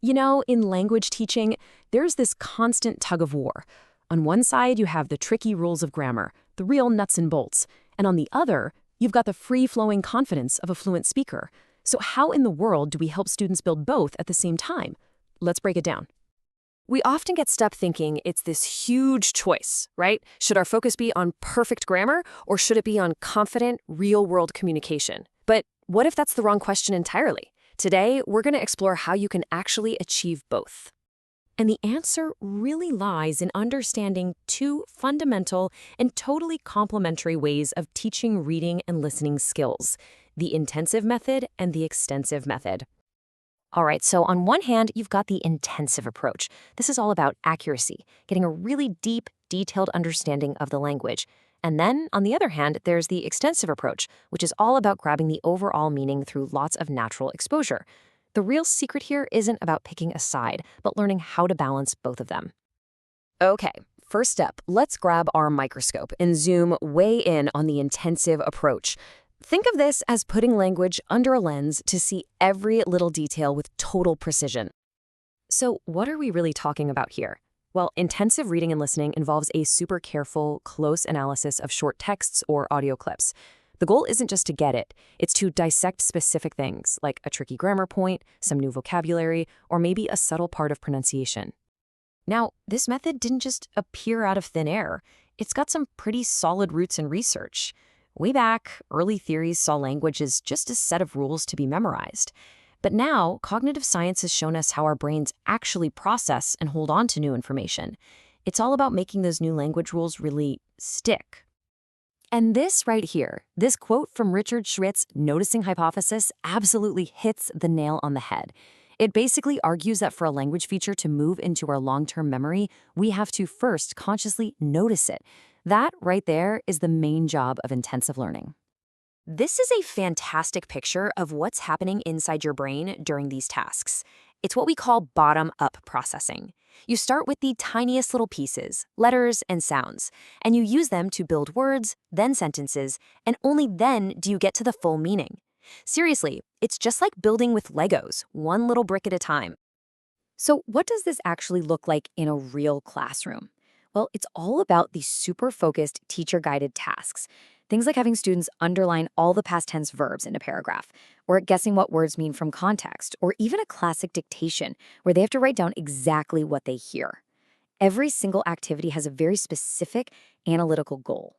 In language teaching, there's this constant tug of war. On one side, you have the tricky rules of grammar, the real nuts and bolts, and on the other, you've got the free-flowing confidence of a fluent speaker. So how in the world do we help students build both at the same time? Let's break it down. We often get stuck thinking it's this huge choice, right? Should our focus be on perfect grammar, or should it be on confident, real-world communication? But what if that's the wrong question entirely? Today, we're going to explore how you can actually achieve both. And the answer really lies in understanding two fundamental and totally complementary ways of teaching reading and listening skills: the intensive method and the extensive method. All right, so on one hand, you've got the intensive approach. This is all about accuracy, getting a really deep, detailed understanding of the language. And then, on the other hand, there's the extensive approach, which is all about grabbing the overall meaning through lots of natural exposure. The real secret here isn't about picking a side, but learning how to balance both of them. Okay, first step, let's grab our microscope and zoom way in on the intensive approach. Think of this as putting language under a lens to see every little detail with total precision. So what are we really talking about here? Well, intensive reading and listening involves a super careful, close analysis of short texts or audio clips. The goal isn't just to get it, it's to dissect specific things, like a tricky grammar point, some new vocabulary, or maybe a subtle part of pronunciation. Now, this method didn't just appear out of thin air. It's got some pretty solid roots in research. Way back, early theories saw language as just a set of rules to be memorized. But now, cognitive science has shown us how our brains actually process and hold on to new information. It's all about making those new language rules really stick. And this right here, this quote from Richard Schritt's Noticing Hypothesis absolutely hits the nail on the head. It basically argues that for a language feature to move into our long-term memory, we have to first consciously notice it. That right there is the main job of intensive learning. This is a fantastic picture of what's happening inside your brain during these tasks. It's what we call bottom-up processing. You start with the tiniest little pieces, letters and sounds, and you use them to build words, then sentences, and only then do you get to the full meaning. Seriously, it's just like building with Legos, one little brick at a time. So what does this actually look like in a real classroom? Well, it's all about these super focused teacher-guided tasks. Things like having students underline all the past tense verbs in a paragraph, or guessing what words mean from context, or even a classic dictation where they have to write down exactly what they hear. Every single activity has a very specific analytical goal.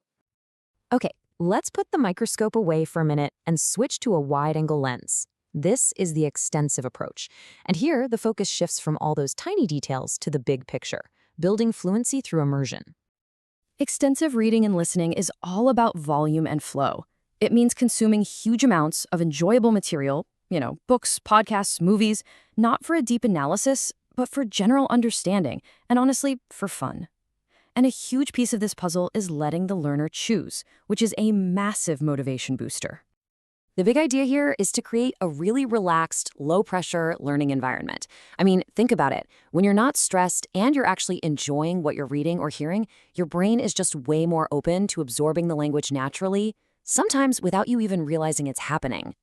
Okay, let's put the microscope away for a minute and switch to a wide-angle lens. This is the extensive approach. And here, the focus shifts from all those tiny details to the big picture, building fluency through immersion. Extensive reading and listening is all about volume and flow. It means consuming huge amounts of enjoyable material, books, podcasts, movies, not for a deep analysis, but for general understanding, and honestly, for fun. And a huge piece of this puzzle is letting the learner choose, which is a massive motivation booster. The big idea here is to create a really relaxed, low-pressure learning environment. I mean, think about it. When you're not stressed and you're actually enjoying what you're reading or hearing, your brain is just way more open to absorbing the language naturally, sometimes without you even realizing it's happening.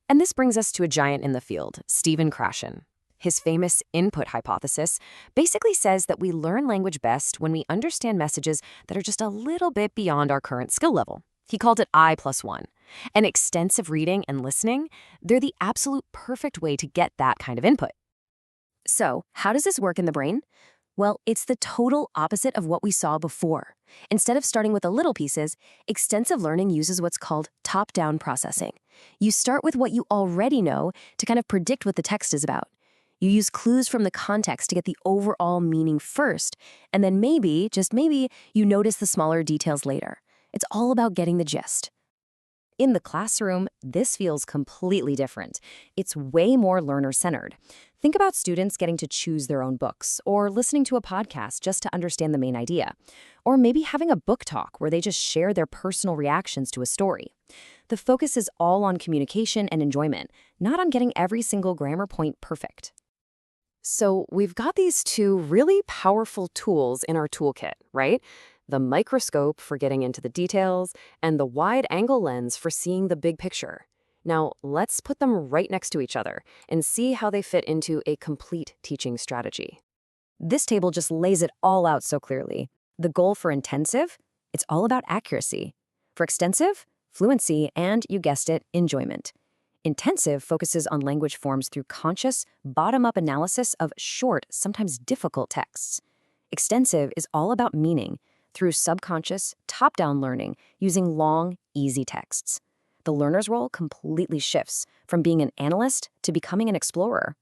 And this brings us to a giant in the field, Stephen Krashen. His famous input hypothesis basically says that we learn language best when we understand messages that are just a little bit beyond our current skill level. He called it I+1. And extensive reading and listening, they're the absolute perfect way to get that kind of input. So, how does this work in the brain? Well, it's the total opposite of what we saw before. Instead of starting with the little pieces, extensive learning uses what's called top-down processing. You start with what you already know to kind of predict what the text is about. You use clues from the context to get the overall meaning first, and then maybe, just maybe, you notice the smaller details later. It's all about getting the gist. In the classroom, this feels completely different. It's way more learner-centered. Think about students getting to choose their own books, or listening to a podcast just to understand the main idea, or maybe having a book talk where they just share their personal reactions to a story. The focus is all on communication and enjoyment, not on getting every single grammar point perfect. So we've got these two really powerful tools in our toolkit, right? The microscope for getting into the details, and the wide-angle lens for seeing the big picture. Now, let's put them right next to each other and see how they fit into a complete teaching strategy. This table just lays it all out so clearly. The goal for intensive? It's all about accuracy. For extensive? Fluency and, you guessed it, enjoyment. Intensive focuses on language forms through conscious, bottom-up analysis of short, sometimes difficult texts. Extensive is all about meaning through subconscious, top-down learning using long, easy texts. The learner's role completely shifts from being an analyst to becoming an explorer.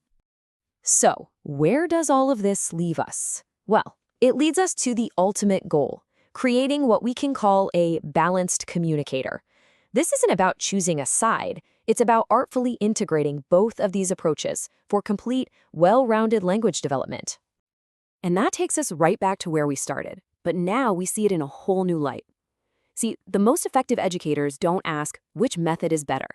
So, where does all of this leave us? Well, it leads us to the ultimate goal, creating what we can call a balanced communicator. This isn't about choosing a side, it's about artfully integrating both of these approaches for complete, well-rounded language development. And that takes us right back to where we started, but now we see it in a whole new light. See, the most effective educators don't ask which method is better.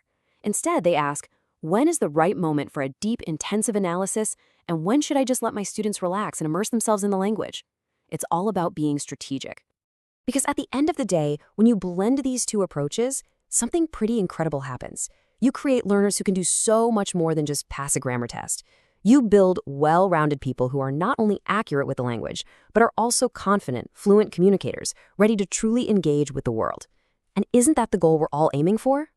Instead, they ask, when is the right moment for a deep, intensive analysis, and when should I just let my students relax and immerse themselves in the language? It's all about being strategic. Because at the end of the day, when you blend these two approaches, something pretty incredible happens. You create learners who can do so much more than just pass a grammar test. You build well-rounded people who are not only accurate with the language, but are also confident, fluent communicators, ready to truly engage with the world. And isn't that the goal we're all aiming for?